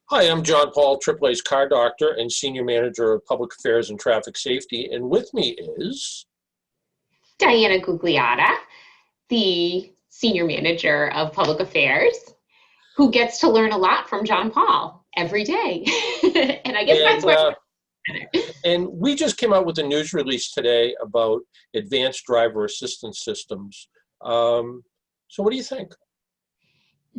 Hi, I'm John Paul, AAA's car doctor and senior manager of public affairs and traffic safety. And with me is, Diana Gugliotta, the Senior Manager of Public Affairs, who gets to learn a lot from John Paul every day. And I guess that's and where uh, and we just came out with a news release today about advanced driver assistance systems. So what do you think?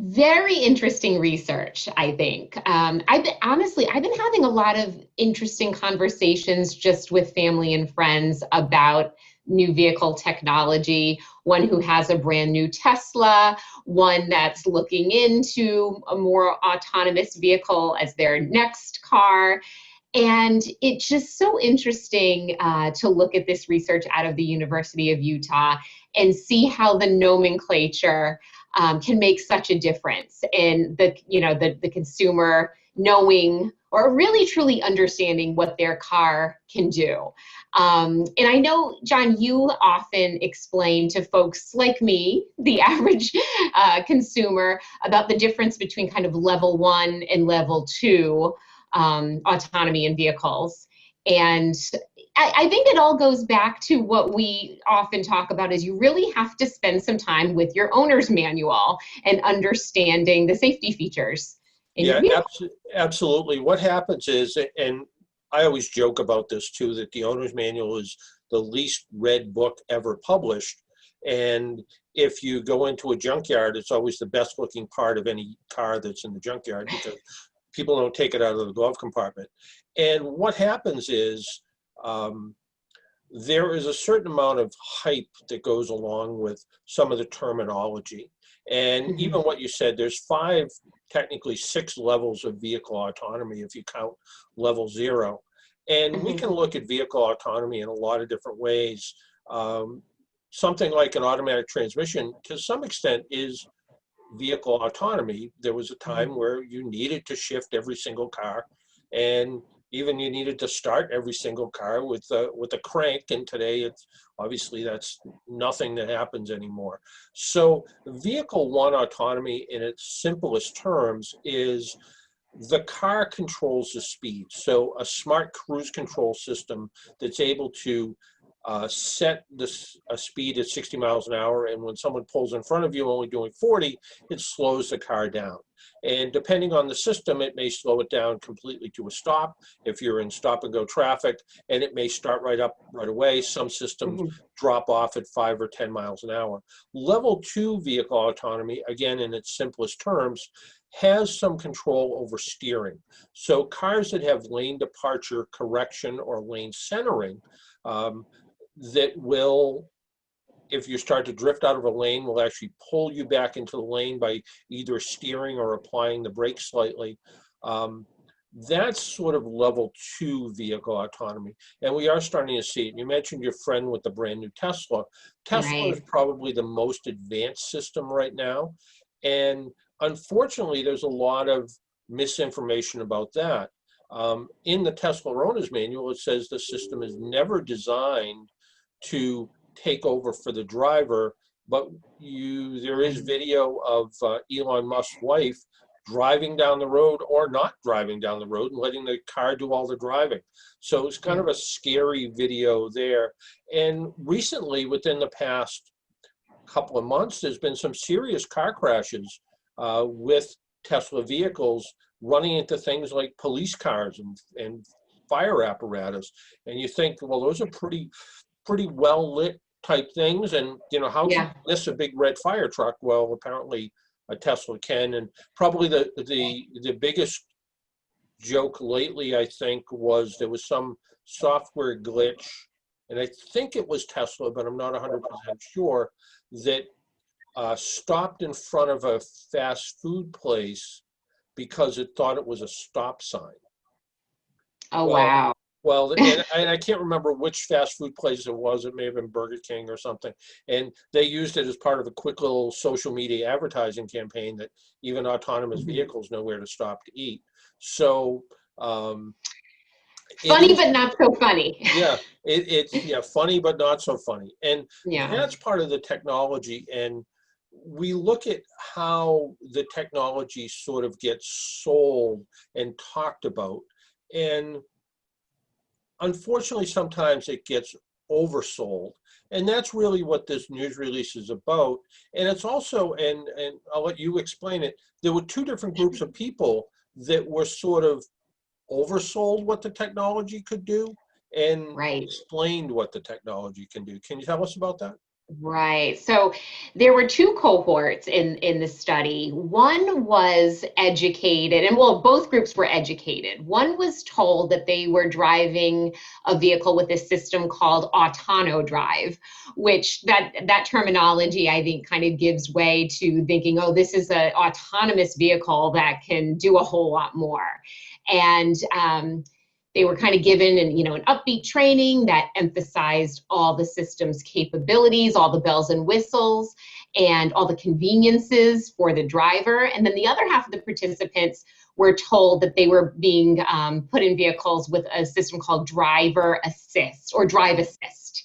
very interesting research, I think. I've been having a lot of interesting conversations just with family and friends about new vehicle technology. One who has a brand new Tesla, one that's looking into a more autonomous vehicle as their next car. And it's just so interesting to look at this research out of the University of Utah and see how the nomenclature can make such a difference in the consumer knowing or really truly understanding what their car can do. And I know, John, you often explain to folks like me, the average consumer, about the difference between kind of level one and level two autonomy in vehicles. And I think it all goes back to what we often talk about is you really have to spend some time with your owner's manual and understanding the safety features in your Yeah, vehicle. absolutely. What happens is, and I always joke about this too, that the owner's manual is the least read book ever published. And if you go into a junkyard, it's always the best looking part of any car that's in the junkyard because people don't take it out of the glove compartment. And what happens is um, there is a certain amount of hype that goes along with some of the terminology. And Mhm. even what you said, there's five, technically six levels of vehicle autonomy if you count level zero. And we Mhm. can look at vehicle autonomy in a lot of different ways. Um, Something like an automatic transmission, to some extent, is vehicle autonomy. There was a time where you needed to shift every single car, and even you needed to start every single car with a crank. And today, it's obviously that's nothing that happens anymore. So, vehicle one autonomy, in its simplest terms, is the car controls the speed. So a smart cruise control system that's able to set this a speed at 60 miles an hour, and when someone pulls in front of you only doing 40, it slows the car down. And depending on the system, it may slow it down completely to a stop if you're in stop and go traffic, and it may start right up right away. Some systems Mhm. drop off at 5 or 10 miles an hour. Level two vehicle autonomy, again in its simplest terms, has some control over steering. So cars that have lane departure correction or lane centering, um, that will, if you start to drift out of a lane, will actually pull you back into the lane by either steering or applying the brakes slightly. Um, that's sort of level two vehicle autonomy. And we are starting to see it. You mentioned your friend with the brand new Tesla. Tesla is Right. probably the most advanced system right now. And unfortunately, there's a lot of misinformation about that. In the Tesla owner's manual, it says the system is never designed to take over for the driver, but there is video of Elon Musk's wife driving down the road or not driving down the road and letting the car do all the driving. So it's kind Yeah. of a scary video there. And recently, within the past couple of months, there's been some serious car crashes with Tesla vehicles running into things like police cars and fire apparatus. And you think, well, those are pretty well lit type things. And, how can Yeah. you miss a big red fire truck? Well, apparently a Tesla can. And probably the biggest joke lately, I think, was there was some software glitch, and I think it was Tesla, but I'm not 100% sure, that stopped in front of a fast food place because it thought it was a stop sign. Oh, Well, wow. well, and I can't remember which fast food place it was. It may have been Burger King or something. And they used it as part of a quick little social media advertising campaign that even autonomous Mhm. vehicles know where to stop to eat. So um, it Funny, is, but not so funny. yeah, it's yeah, funny but not so funny. And Yeah. that's part of the technology. And we look at how the technology sort of gets sold and talked about, and unfortunately, sometimes it gets oversold. And that's really what this news release is about. And it's also, and I'll let you explain it, there were two different groups of people that were sort of oversold what the technology could do and Right. explained what the technology can do. Can you tell us about that? Right. So there were two cohorts in the study. One was educated, and well, both groups were educated. One was told that they were driving a vehicle with a system called autono drive, which that terminology I think kind of gives way to thinking, oh, this is an autonomous vehicle that can do a whole lot more. And they were kind of given an upbeat training that emphasized all the system's capabilities, all the bells and whistles, and all the conveniences for the driver. And then the other half of the participants were told that they were being put in vehicles with a system called driver assist or drive assist.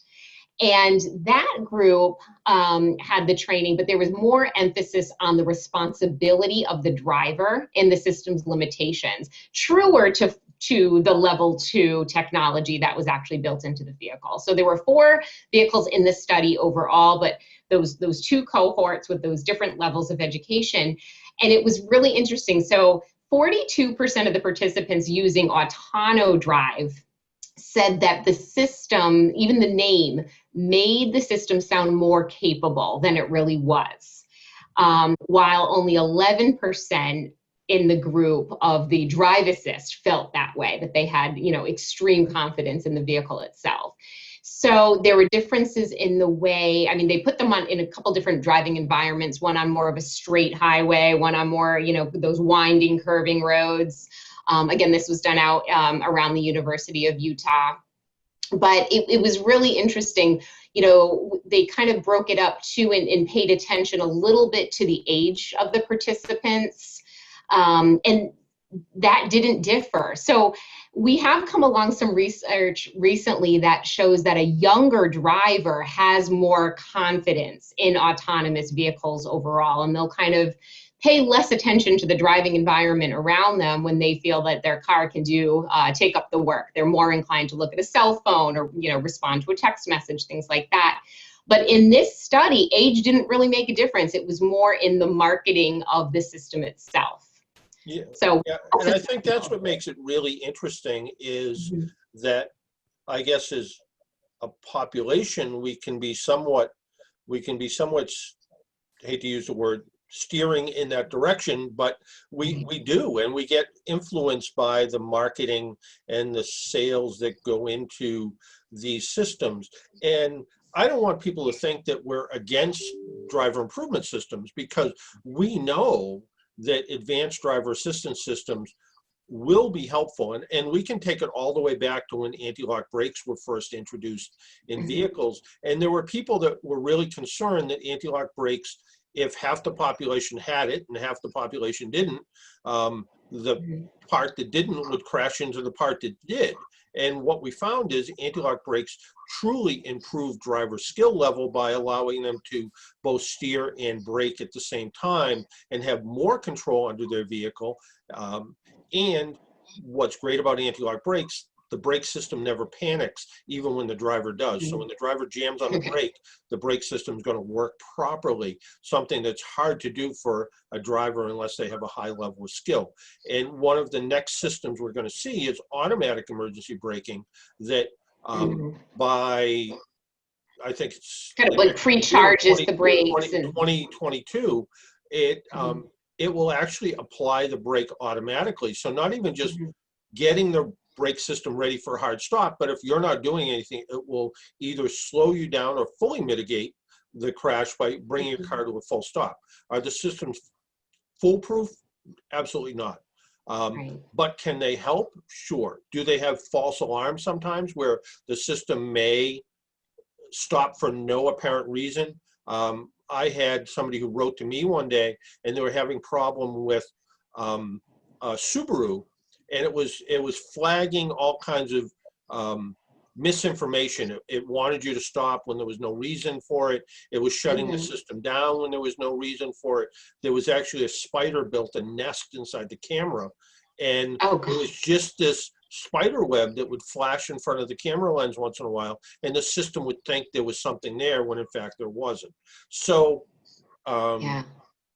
And that group had the training, but there was more emphasis on the responsibility of the driver and the system's limitations, truer to the level 2 technology that was actually built into the vehicle. So there were 4 vehicles in the study overall, but those two cohorts with those different levels of education. And it was really interesting. So 42% of the participants using autono drive said that the system, even the name, made the system sound more capable than it really was, while only 11% in the group of the drive assist felt that way, that they had, extreme confidence in the vehicle itself. So there were differences in the way, I mean, they put them on in a couple different driving environments, one on more of a straight highway, one on more, those winding, curving roads. Again, this was done out around the University of Utah. But it was really interesting. They kind of broke it up too and paid attention a little bit to the age of the participants. And that didn't differ. So we have come along some research recently that shows that a younger driver has more confidence in autonomous vehicles overall, and they'll kind of pay less attention to the driving environment around them when they feel that their car can take up the work. They're more inclined to look at a cell phone or respond to a text message, things like that. But in this study, age didn't really make a difference. It was more in the marketing of the system itself. Yeah. So Yeah, and I think that's what makes it really interesting is that I guess as a population we can be somewhat, I hate to use the word steering in that direction, but we do, and we get influenced by the marketing and the sales that go into these systems. And I don't want people to think that we're against driver improvement systems, because we know that advanced driver assistance systems will be helpful. And we can take it all the way back to when anti-lock brakes were first introduced in vehicles. And there were people that were really concerned that anti-lock brakes, if half the population had it and half the population didn't, the part that didn't would crash into the part that did. And what we found is anti-lock brakes truly improve driver skill level by allowing them to both steer and brake at the same time and have more control under their vehicle. And what's great about anti-lock brakes, the brake system never panics, even when the driver does. So when the driver jams on the brake system is going to work properly, something that's hard to do for a driver unless they have a high level of skill. And one of the next systems we're going to see is automatic emergency braking that by, I think it's kind of like pre-charges the brakes. 2022, it will actually apply the brake automatically. So not even just getting the brake system ready for a hard stop, but if you're not doing anything, it will either slow you down or fully mitigate the crash by bringing your car to a full stop. Are the systems foolproof? Absolutely not. But can they help? Sure. Do they have false alarms sometimes where the system may stop for no apparent reason? I had somebody who wrote to me one day and they were having problem with Subaru, and it was flagging all kinds of misinformation. It wanted you to stop when there was no reason for it. It was shutting the system down when there was no reason for it. There was actually a spider built a nest inside the camera, and Oh it was gosh. just this spider web that would flash in front of the camera lens once in a while, and the system would think there was something there when in fact there wasn't. So Yeah.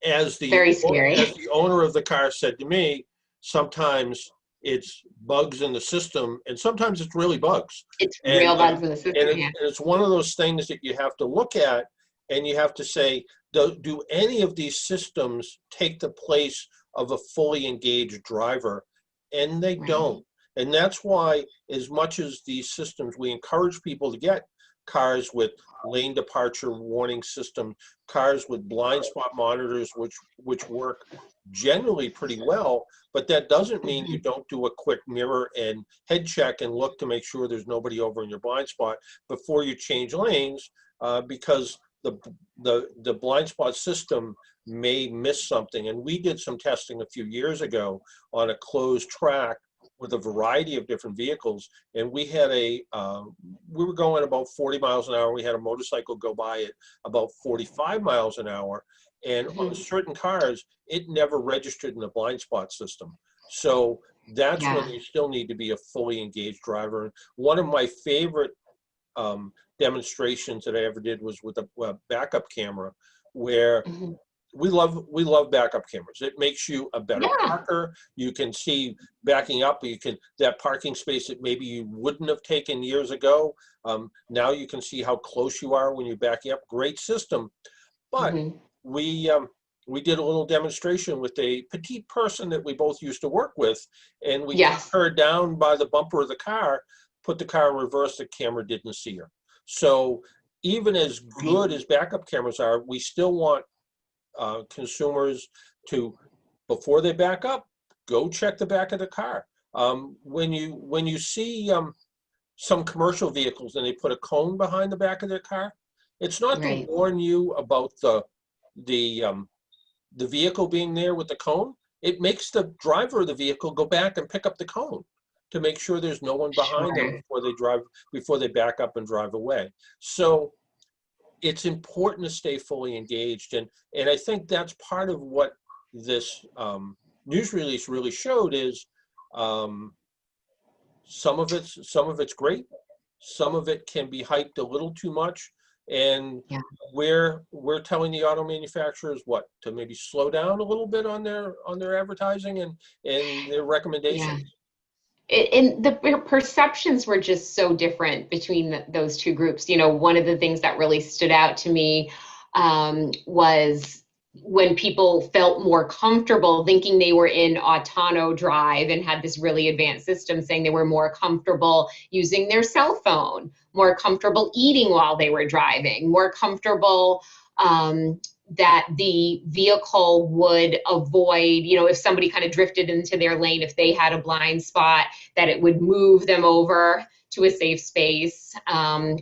as the Very scary. as the owner of the car said to me, sometimes it's bugs in the system, and sometimes it's really bugs. It's And real bugs in the system. Yeah. it's one of those things that you have to look at, and you have to say, do any of these systems take the place of a fully engaged driver? And they Right. don't. And that's why, as much as these systems, we encourage people to get cars with lane departure warning system, cars with blind spot monitors, which work generally pretty well, but that doesn't mean you don't do a quick mirror and head check and look to make sure there's nobody over in your blind spot before you change lanes, because the blind spot system may miss something. And we did some testing a few years ago on a closed track with a variety of different vehicles, and we had we were going about 40 miles an hour. We had a motorcycle go by at about 45 miles an hour, and on certain cars, it never registered in the blind spot system. So that's when Yeah. you still need to be a fully engaged driver. One of my favorite demonstrations that I ever did was with a backup camera, where we love backup cameras. It makes you a better Yeah. parker. You can see backing up. You can, that parking space that maybe you wouldn't have taken years ago. Now you can see how close you are when you're backing up. Great system. But we we did a little demonstration with a petite person that we both used to work with, and we took Yes. her down by the bumper of the car, put the car in reverse. The camera didn't see her. So even as Right. good as backup cameras are, we still want consumers to, before they back up, go check the back of the car. When you see some commercial vehicles and they put a cone behind the back of their car, it's not to Right. warn you about the the vehicle being there with the cone. It makes the driver of the vehicle go back and pick up the cone to make sure there's no one behind them Sure. before they back up and drive away. So it's important to stay fully engaged, and I think that's part of what this news release really showed is um, some of it's great, some of it can be hyped a little too much, and Yeah. we're telling the auto manufacturers what to maybe slow down a little bit on their advertising and their Yeah. recommendations. And the perceptions were just so different between those two groups. One of the things that really stood out to me was when people felt more comfortable thinking they were in autono drive and had this really advanced system, saying they were more comfortable using their cell phone, more comfortable eating while they were driving, more comfortable that the vehicle would avoid, if somebody kind of drifted into their lane, if they had a blind spot, that it would move them over to a safe space,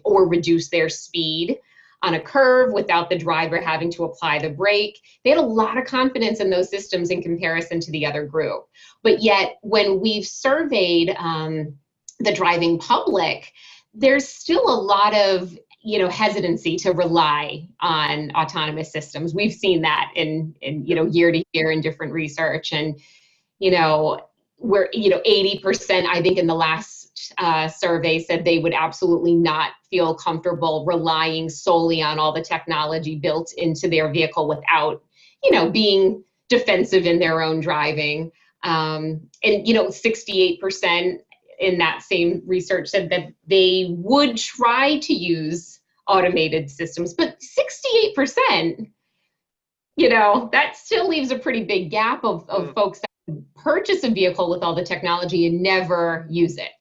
or reduce their speed on a curve without the driver having to apply the brake. They had a lot of confidence in those systems in comparison to the other group. But yet, when we've surveyed the driving public, there's still a lot of hesitancy to rely on autonomous systems. We've seen that in year to year in different research, and where 80%, I think, in the last survey said they would absolutely not feel comfortable relying solely on all the technology built into their vehicle without being defensive in their own driving. And 68% in that same research said that they would try to use automated systems, but 68%, that still leaves a pretty big gap of folks that purchase a vehicle with all the technology and never use it.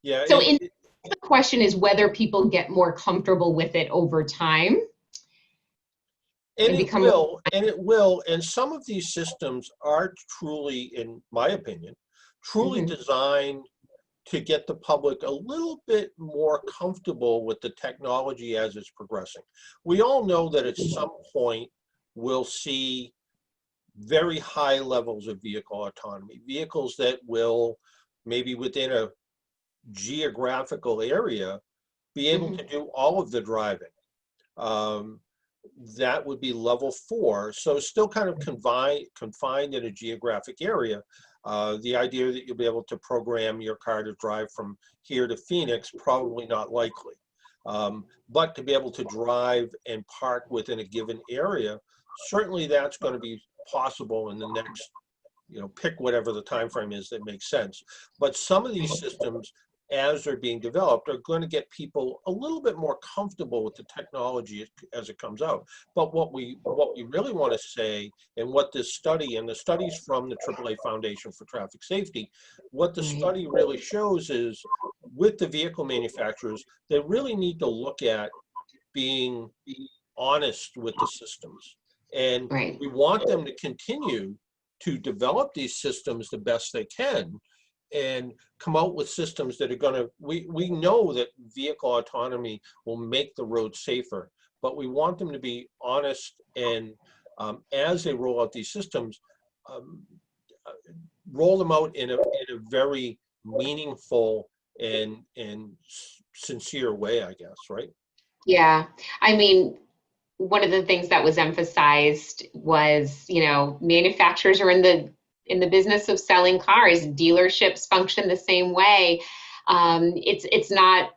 Yeah, So the question is whether people get more comfortable with it over time and and it become will, and some of these systems are truly, in my opinion, truly Mhm. designed to get the public a little bit more comfortable with the technology as it's progressing. We all know that at some point we'll see very high levels of vehicle autonomy, vehicles that will maybe within a geographical area be able to do all of the driving. That would be level 4. So still kind of confined in a geographic area. The idea that you'll be able to program your car to drive from here to Phoenix, probably not likely. But to be able to drive and park within a given area, certainly that's going to be possible in the next, pick whatever the time frame is that makes sense. But some of these systems, as they're being developed, are going to get people a little bit more comfortable with the technology as it comes out. But what we really want to say, and what this study, and the studies from the AAA Foundation for Traffic Safety, what the study really shows is, with the vehicle manufacturers, they really need to look at being honest with the systems. And we want them to continue to develop these systems the best they can, and come out with systems that are going to, we know that vehicle autonomy will make the road safer, but we want them to be honest, and as they roll out these systems, roll them out in a very meaningful and sincere way, I guess, right? Yeah, I mean, one of the things that was emphasized was, manufacturers are in the business of selling cars. Dealerships function the same way. It's not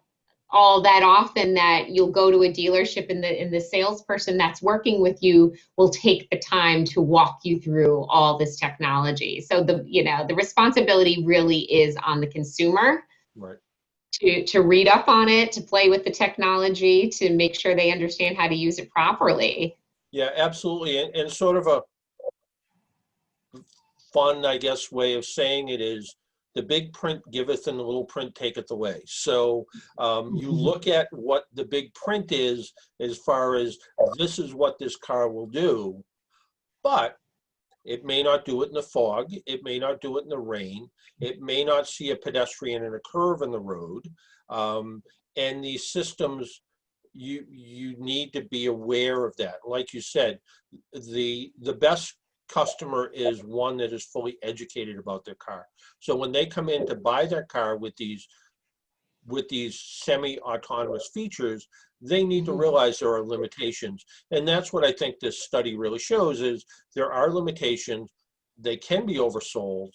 all that often that you'll go to a dealership and the salesperson that's working with you will take the time to walk you through all this technology. So the responsibility really is on the consumer. Right. To read up on it, to play with the technology, to make sure they understand how to use it properly. Yeah, absolutely. And sort of a fun, I guess, way of saying it is, the big print giveth and the little print taketh away. So you look at what the big print is, as far as this is what this car will do, but it may not do it in the fog. It may not do it in the rain. It may not see a pedestrian in a curve in the road. And these systems, you need to be aware of that. Like you said, the best customer is one that is fully educated about their car. So when they come in to buy their car with these semi-autonomous features, they need to realize there are limitations. And that's what I think this study really shows, is there are limitations. They can be oversold.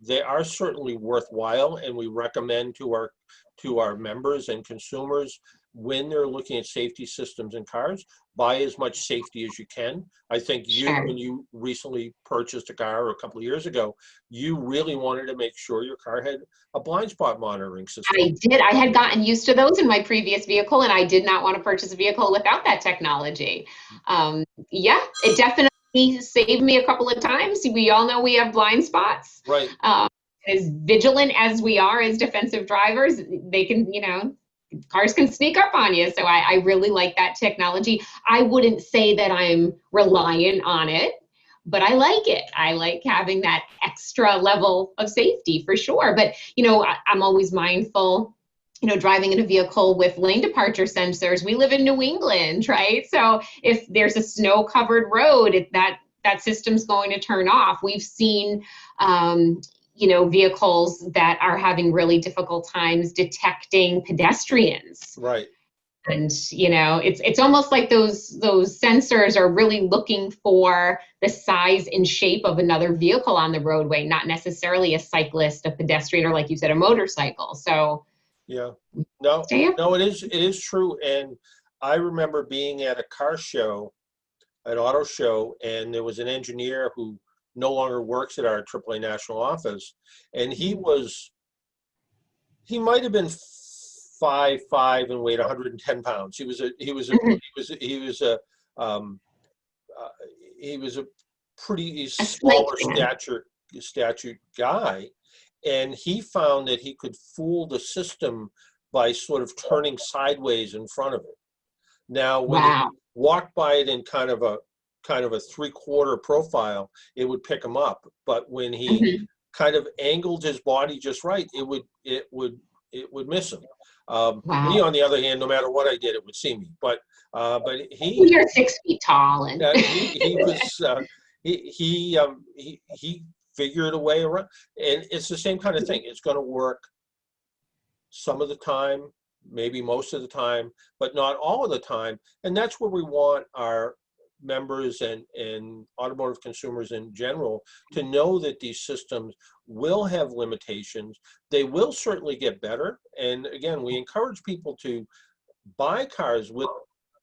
They are certainly worthwhile, and we recommend to our members and consumers, when they're looking at safety systems in cars, buy as much safety as you can. I think when you recently purchased a car a couple of years ago, you really wanted to make sure your car had a blind spot monitoring system. I did. I had gotten used to those in my previous vehicle, and I did not want to purchase a vehicle without that technology. Yeah, it definitely saved me a couple of times. We all know we have blind spots. Right. As vigilant as we are as defensive drivers, they can, cars can sneak up on you. So I really like that technology. I wouldn't say that I'm reliant on it, but I like it. I like having that extra level of safety for sure. But, I'm always mindful, driving in a vehicle with lane departure sensors. We live in New England, right? So if there's a snow-covered road, that system's going to turn off. We've seen, vehicles that are having really difficult times detecting pedestrians. Right. And, it's almost like those sensors are really looking for the size and shape of another vehicle on the roadway, not necessarily a cyclist, a pedestrian, or, like you said, a motorcycle. So yeah, no, it is true. And I remember being at a car show, an auto show, and there was an engineer who no longer works at our AAA national office, and he might have been 5'5" and weighed 110 pounds. He was a pretty smaller stature guy, and he found that he could fool the system by sort of turning sideways in front of it. Now, when he walked by it in kind of a 3/4 profile, it would pick him up. But when he kind of angled his body just right, it would miss him. Me, on the other hand, no matter what I did, it would see me. But you're 6 feet tall, and he figured a way around. And it's the same kind of thing. It's going to work some of the time, maybe most of the time, but not all of the time. And that's where we want our members and automotive consumers in general to know that these systems will have limitations. They will certainly get better. And again, we encourage people to buy cars with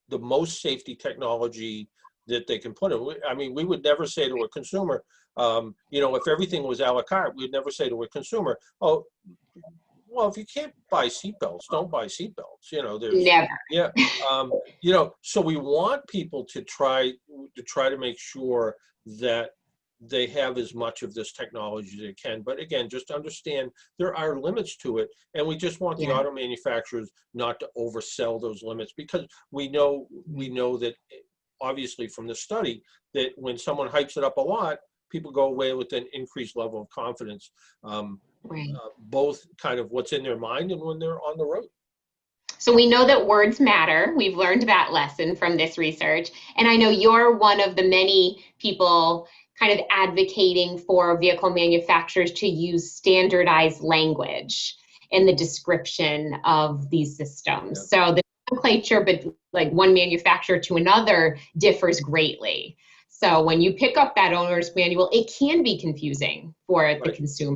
the most safety technology that they can put in. I mean, we would never say to a consumer, you know, if everything was a la carte, we'd never say to a consumer, oh, well, if you can't buy seatbelts, don't buy seatbelts. You know, there's, Never. yeah, you know, so we want people to try to make sure that they have as much of this technology as they can. But again, just understand there are limits to it, and we just want the auto manufacturers not to oversell those limits, because we know that obviously from the study that when someone hypes it up a lot, people go away with an increased level of confidence, both kind of what's in their mind and when they're on the road. So we know that words matter. We've learned that lesson from this research. And I know you're one of the many people kind of advocating for vehicle manufacturers to use standardized language in the description of these systems. So the nomenclature, but like one manufacturer to another, differs greatly. So when you pick up that owner's manual, it can be confusing for the consumer.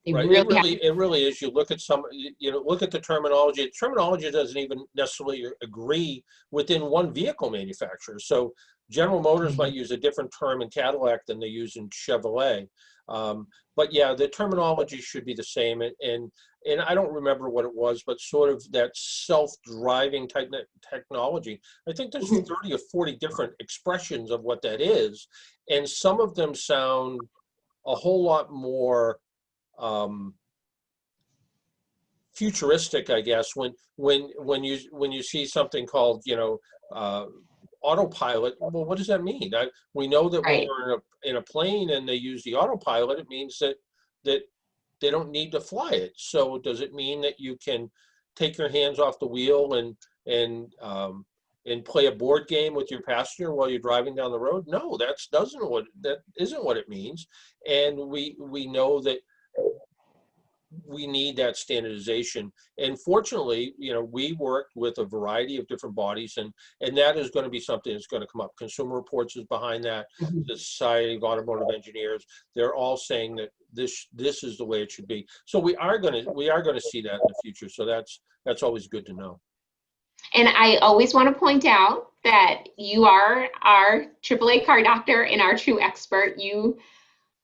It really is. You look at look at the terminology. The terminology doesn't even necessarily agree within one vehicle manufacturer. So General Motors might use a different term in Cadillac than they use in Chevrolet. But yeah, the terminology should be the same. And I don't remember what it was, but sort of that self-driving type technology. I think there's 30 or 40 different expressions of what that is. And some of them sound a whole lot more futuristic, I guess, when you see something called, you know, autopilot. Well, what does that mean? We know that when you're in a plane and they use the autopilot, it means that they don't need to fly it. So does it mean that you can take your hands off the wheel and play a board game with your passenger while you're driving down the road? No, that isn't what it means. And we know that we need that standardization. And fortunately, you know, we worked with a variety of different bodies, and that is going to be something that's going to come up. Consumer Reports is behind that. The Society of Automotive Engineers, they're all saying that this is the way it should be. So we are going to see that in the future. So that's always good to know. And I always want to point out that you are our AAA car doctor and our true expert. You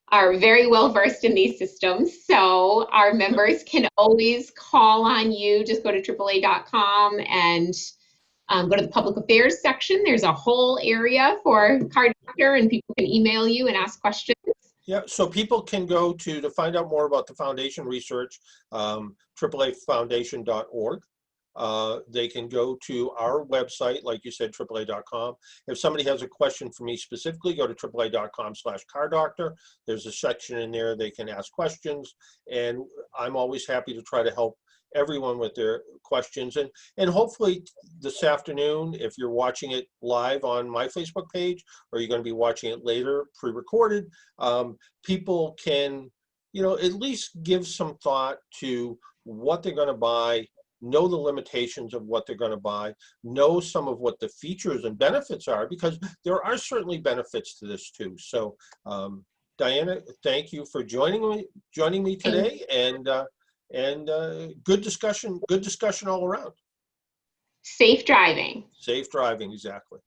are very well versed in these systems. So our members can always call on you. Just go to AAA.com and go to the public affairs section. There's a whole area for car doctor, and people can email you and ask questions. Yeah, so people can go to find out more about the foundation research, AAAfoundation.org. They can go to our website, like you said, AAA.com. If somebody has a question for me specifically, go to AAA.com/cardoctor. There's a section in there they can ask questions, and I'm always happy to try to help everyone with their questions. And hopefully this afternoon, if you're watching it live on my Facebook page, or you're going to be watching it later, pre-recorded, people can, you know, at least give some thought to what they're going to buy, know the limitations of what they're going to buy, know some of what the features and benefits are, because there are certainly benefits to this too. So Diana, thank you for joining me today, and good discussion all around. Safe driving. Safe driving, exactly.